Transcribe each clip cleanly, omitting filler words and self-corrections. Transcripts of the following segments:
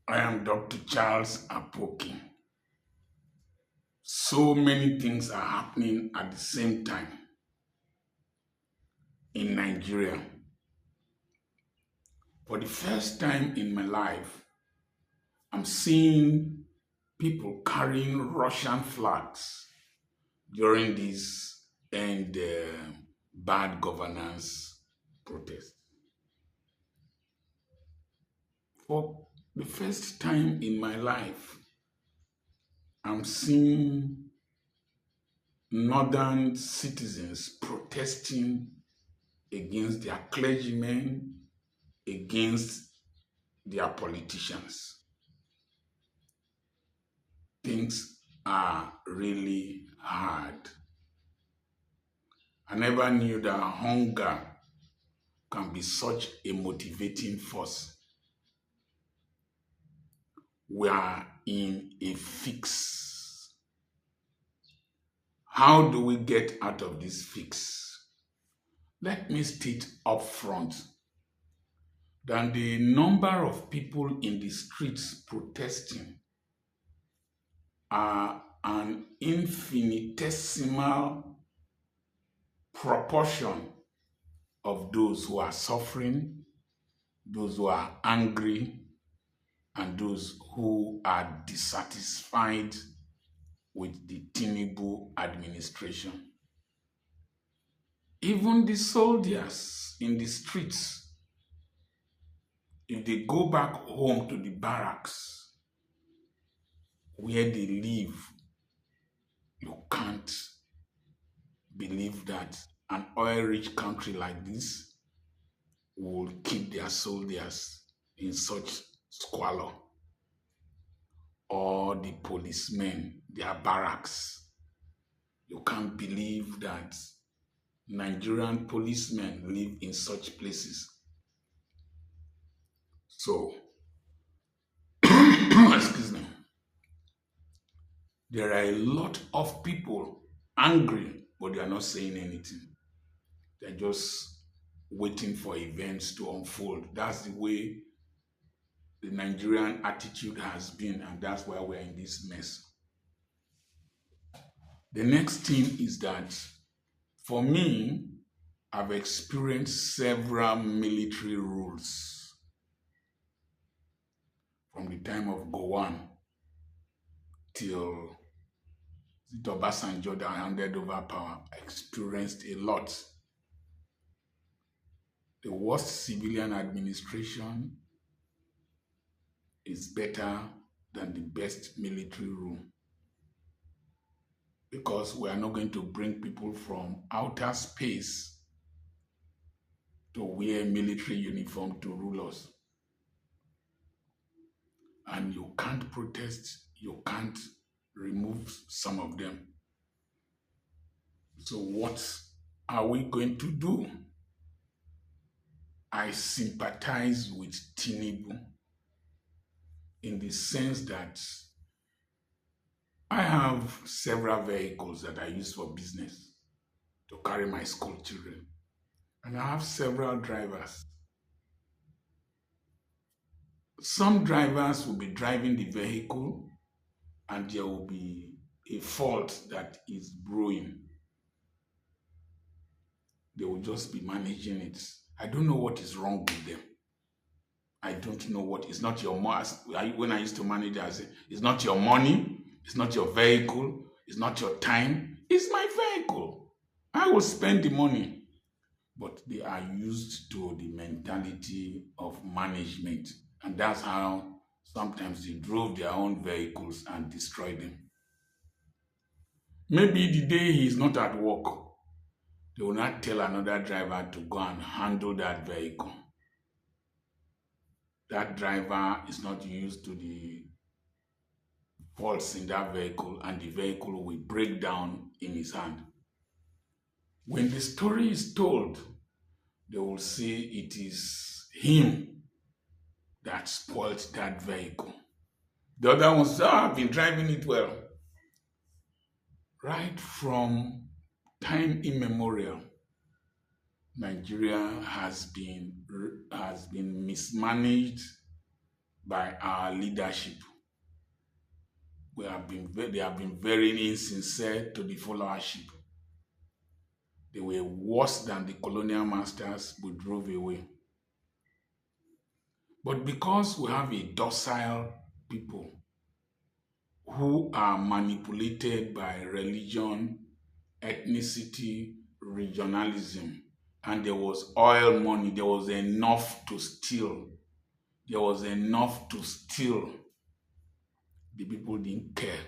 I am Dr. Charles Apoki. So many things are happening at the same time in Nigeria. For the first time in my life, I'm seeing people carrying Russian flags during this and bad governance protest. For the first time in my life, I'm seeing northern citizens protesting against their clergymen, against their politicians. Things are really hard. I never knew that hunger can be such a motivating force. We are in a fix. How do we get out of this fix? Let me state up front that the number of people in the streets protesting are an infinitesimal proportion of those who are suffering, those who are angry, and those who are dissatisfied with the Tinubu administration. Even the soldiers in the streets, if they go back home to the barracks where they live, you can't believe that an oil-rich country like this will keep their soldiers in such squalor, or the policemen, their barracks. You can't believe that Nigerian policemen live in such places. So, excuse me, there are a lot of people angry, but they are not saying anything. They're just waiting for events to unfold. That's the way the Nigerian attitude has been, and that's why we're in this mess. The next thing is that for me, I've experienced several military rules from the time of Gowon till Obasanjo that handed over power. I experienced a lot. The worst civilian administration is better than the best military rule, because we are not going to bring people from outer space to wear military uniform to rule us. And you can't protest, you can't remove some of them. So what are we going to do? I sympathize with Tinubu in the sense that I have several vehicles that I use for business to carry my school children. And I have several drivers. Some drivers will be driving the vehicle and there will be a fault that is brewing. They will just be managing it. I don't know what is wrong with them. I don't know what. It's not your money. When I used to manage, I said, it's not your money, it's not your vehicle, it's not your time, it's my vehicle. I will spend the money. But they are used to the mentality of management. And that's how sometimes they drove their own vehicles and destroyed them. Maybe the day he is not at work, they will not tell another driver to go and handle that vehicle. That driver is not used to the faults in that vehicle, and the vehicle will break down in his hand. When the story is told, they will say it is him that spoiled that vehicle. The other one says, I've been driving it well. Right from time immemorial, Nigeria has been mismanaged by our leadership. They have been very insincere to the followership. They were worse than the colonial masters we drove away. But because we have a docile people who are manipulated by religion, ethnicity, regionalism, and there was oil money, there was enough to steal. There was enough to steal. The people didn't care.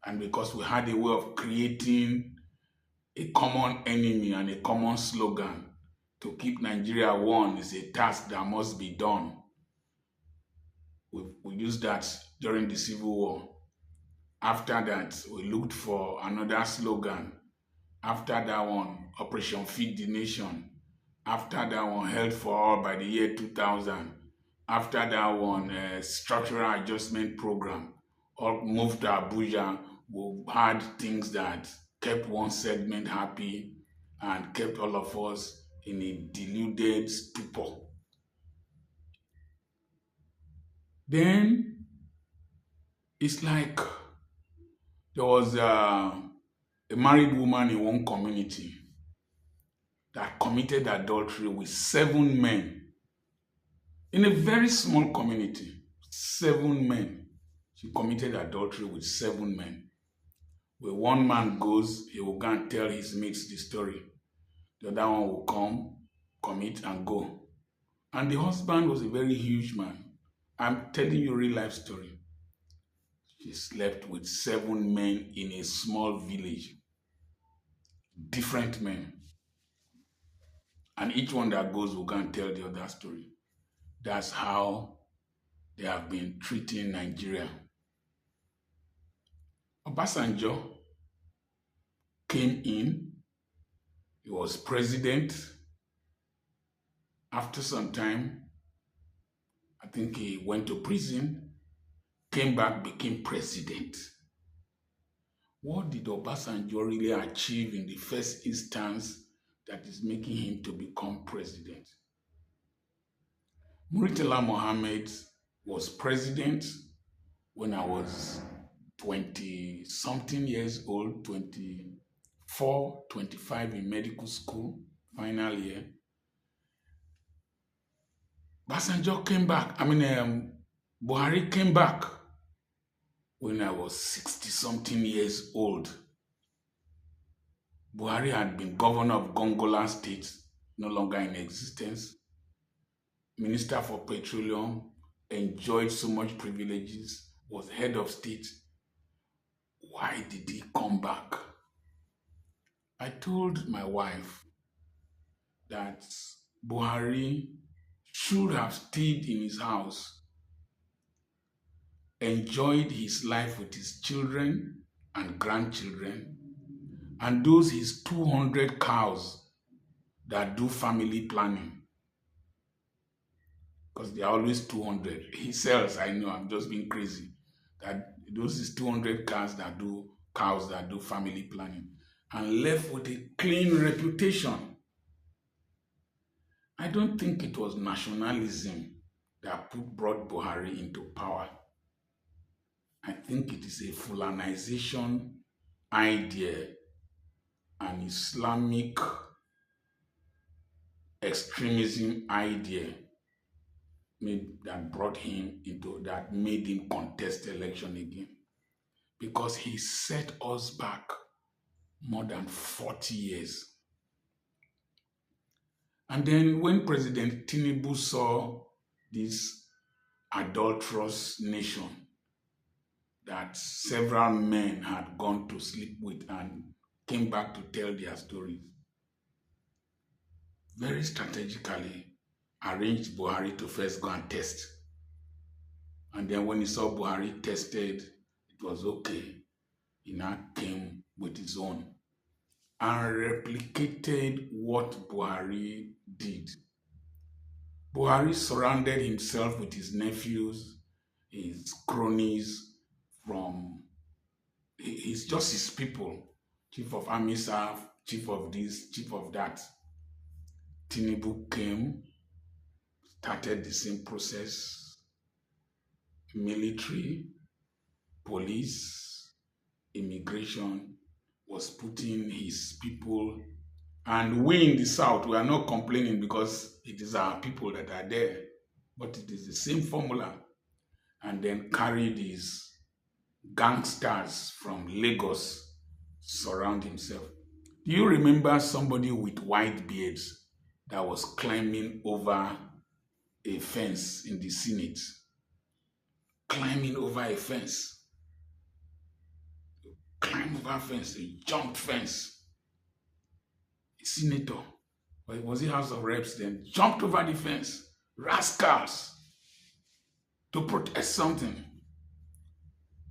And because we had a way of creating a common enemy and a common slogan to keep Nigeria one is a task that must be done. We used that during the Civil War. After that, we looked for another slogan. After that one, Operation Feed the Nation. After that one, Health for All by the year 2000. After that one, Structural Adjustment Program. All moved to Abuja. We had things that kept one segment happy and kept all of us in a deluded stupor. Then it's like there was a married woman in one community that committed adultery with 7 men in a very small community. 7 men. She committed adultery with 7 men. When one man goes, he will go and tell his mates the story. The other one will come, commit, and go. And the husband was a very huge man. I'm telling you a real life story. She slept with 7 men in a small village. Different men. And each one that goes will go and tell the other story. That's how they have been treating Nigeria. Obasanjo came in. He was president. After some time, I think he went to prison, came back, became president. What did Obasanjo really achieve in the first instance that is making him to become president? Murtala Mohammed was president when I was 20-something years old, 24, 25 in medical school, final year. Obasanjo came back. Buhari came back when I was 60-something years old. Buhari had been governor of Gongola State, no longer in existence. Minister for Petroleum, enjoyed so much privileges, was head of state. Why did he come back? I told my wife that Buhari should have stayed in his house, enjoyed his life with his children and grandchildren, and those his 200 cows that do family planning. Because they are always 200. He sells, I know, I'm just being crazy. That those is 200 cows that do family planning. And left with a clean reputation. I don't think it was nationalism that brought Buhari into power. I think it is a Fulanization idea, an Islamic extremism idea that brought him into, that made him contest election again. Because he set us back more than 40 years. And then when President Tinubu saw this adulterous nation that several men had gone to sleep with and came back to tell their stories, very strategically arranged Buhari to first go and test. And then when he saw Buhari tested, it was okay. He now came with his own and replicated what Buhari did. Buhari surrounded himself with his nephews, his cronies, he's just his people, chief of army staff, chief of this, chief of that. Tinubu came, started the same process, military, police, immigration was putting his people. And we in the South, we are not complaining because it is our people that are there. But it is the same formula. And then carry these gangsters from Lagos surround himself. Do you remember somebody with white beards that was climbing over a fence in the Senate? Climbing over a fence. Climb over a fence, a jumped fence. A senator, or was he House of Reps then, jumped over the fence. Rascals! To protest something.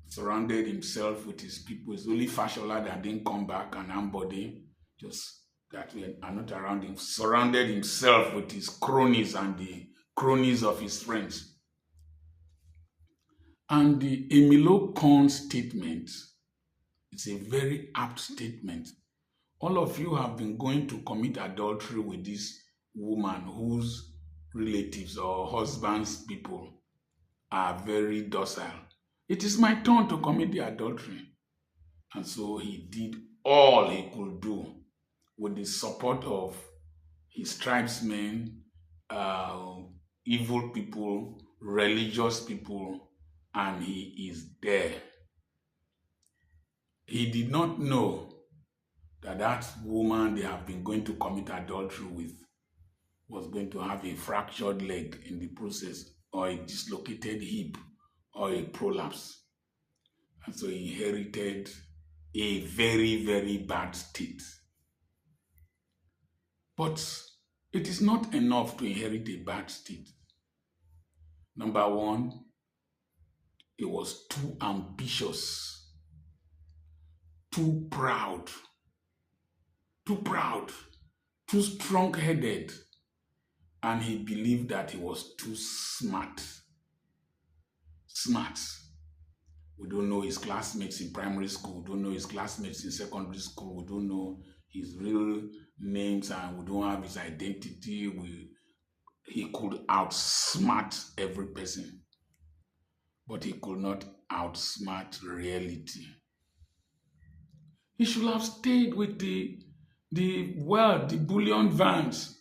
Surrounded himself with his people. It's only Fashola that didn't come back, and Ambode, just that we are not around him. Surrounded himself with his cronies and the cronies of his friends. And the Emilo Korn statement is a very apt statement. All of you have been going to commit adultery with this woman whose relatives or husband's people are very docile. It is my turn to commit the adultery. And so he did all he could do with the support of his tribesmen, evil people, religious people, and he is there. He did not know that that woman they have been going to commit adultery with was going to have a fractured leg in the process, or a dislocated hip, or a prolapse. And so he inherited a very, very bad state. But it is not enough to inherit a bad state. Number one, he was too ambitious, too proud, too strong-headed, and he believed that he was too smart. We don't know his classmates in primary school, we don't know his classmates in secondary school, we don't know his real names, and we don't have his identity. He could outsmart every person, but he could not outsmart reality. He should have stayed with the bullion vans,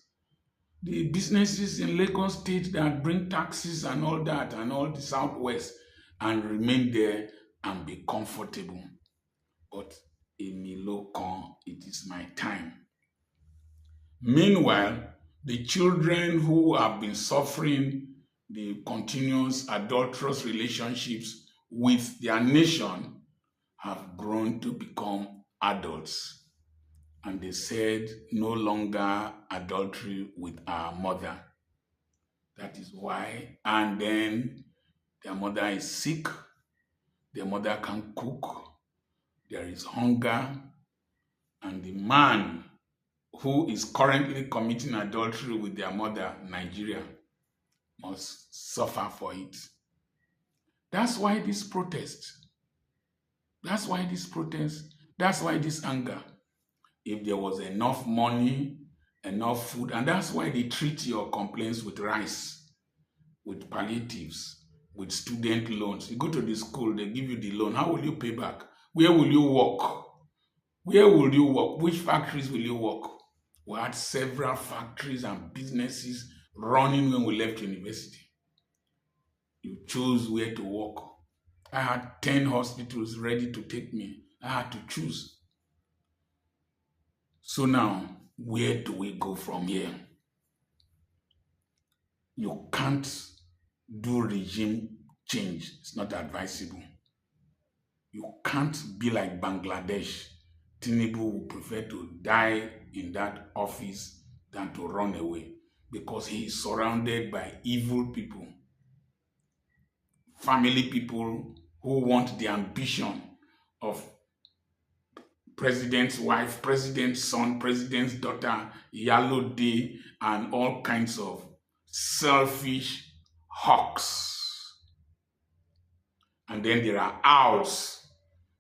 the businesses in Lagos State that bring taxes and all that, and all the Southwest, and remain there and be comfortable. But Emilo Korn, it is my time. Meanwhile, the children who have been suffering the continuous adulterous relationships with their nation have grown to become adults. And they said, no longer adultery with our mother. That is why. And then their mother is sick. Their mother can't cook. There is hunger. And the man who is currently committing adultery with their mother, Nigeria, must suffer for it. That's why this protest. That's why this anger. If there was enough money, enough food, and that's why they treat your complaints with rice, with palliatives, with student loans. You go to the school, they give you the loan. How will you pay back? Where will you work? Which factories will you work? We had several factories and businesses running when we left university. You choose where to work. I had 10 hospitals ready to take me. I had to choose. So now, where do we go from here? You can't do regime change. It's not advisable. You can't be like Bangladesh. Tinubu would prefer to die in that office than to run away, because he is surrounded by evil people, family people who want the ambition of president's wife, president's son, president's daughter, Yellow Day, and all kinds of selfish hawks. And then there are owls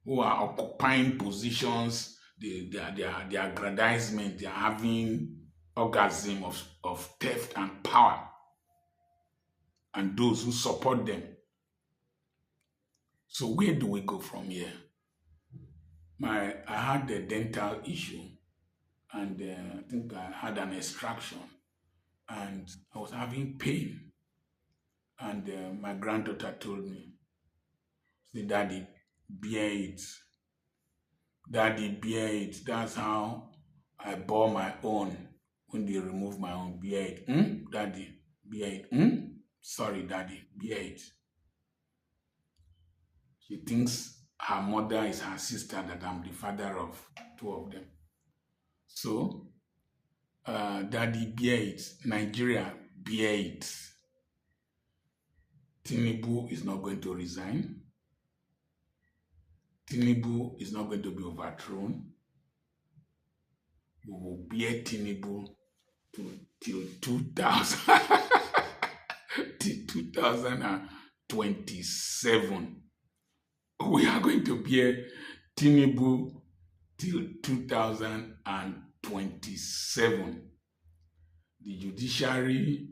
who are occupying positions, their aggrandizement, they are having orgasm of theft and power. And those who support them So where do we go from here? I had a dental issue, and I think I had an extraction, and I was having pain. And my granddaughter told me, say, Daddy, bear it. Daddy, bear it. That's how I bore my own when they remove my own. Bear it. Daddy, bear it. Sorry, Daddy, bear it. She thinks her mother is her sister, that I'm the father of two of them. So, Daddy, bear it. Nigeria, bear it. Tinubu is not going to resign. Tinubu is not going to be overthrown. We will bear Tinubu till 2027. We are going to bear Tinubu till 2027. The judiciary,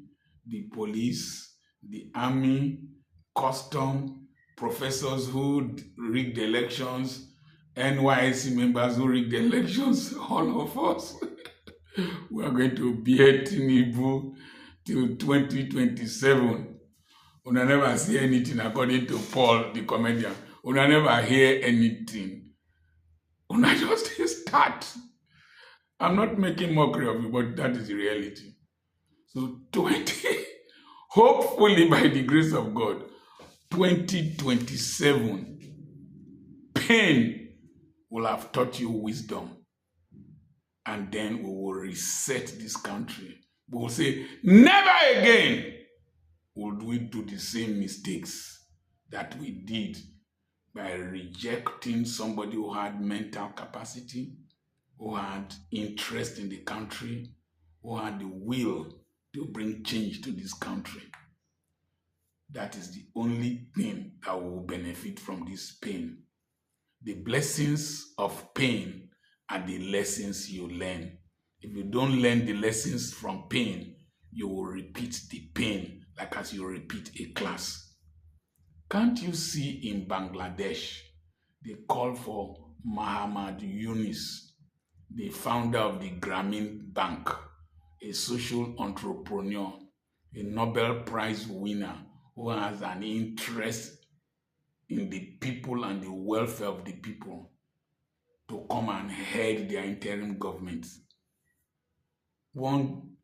the police, the army, custom, professors who rigged elections, NYC members who rigged elections, all of us, we are going to bear Tinubu till 2027. Una never see anything, according to Paul, the comedian. Una never hear anything. Una just start. I'm not making mockery of you, but that is the reality. So hopefully by the grace of God, 2027, pain will have taught you wisdom. And then we will reset this country. We will say, never again would we do the same mistakes that we did by rejecting somebody who had mental capacity, who had interest in the country, who had the will to bring change to this country. That is the only thing that will benefit from this pain. The blessings of pain are the lessons you learn. If you don't learn the lessons from pain, you will repeat the pain like as you repeat a class. Can't you see in Bangladesh, they call for Muhammad Yunus, the founder of the Grameen Bank, a social entrepreneur, a Nobel Prize winner who has an interest in the people and the welfare of the people, to come and head their interim government. One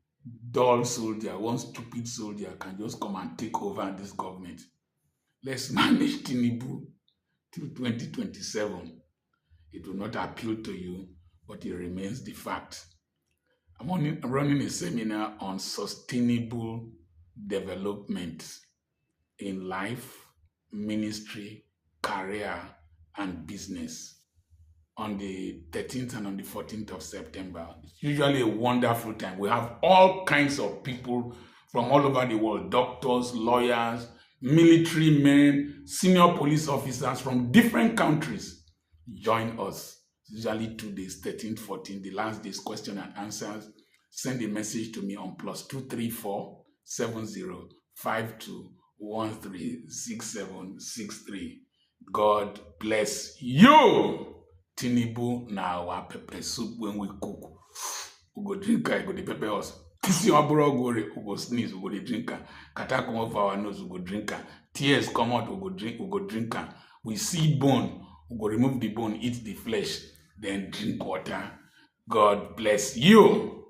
dull soldier, one stupid soldier can just come and take over this government. Let's manage Tinubu till 2027. It will not appeal to you, but it remains the fact. I'm running a seminar on sustainable development in life, ministry, career, and business on the 13th and on the 14th of September. It's usually a wonderful time. We have all kinds of people from all over the world, doctors, lawyers, military men, senior police officers from different countries. Join us. It's usually 2 days, 13th, 14th, the last day's question and answers. Send a message to me on +234 7052 136763. God bless you. Tinubu na our pepper soup when we cook. We go drink it, we go the pepper us. Kissy our bro go, we go sneeze, we go the drinker. Kata come off our nose, we go drinker. Tears come out, we go drinker. We see bone, we go remove the bone, eat the flesh, then drink water. God bless you.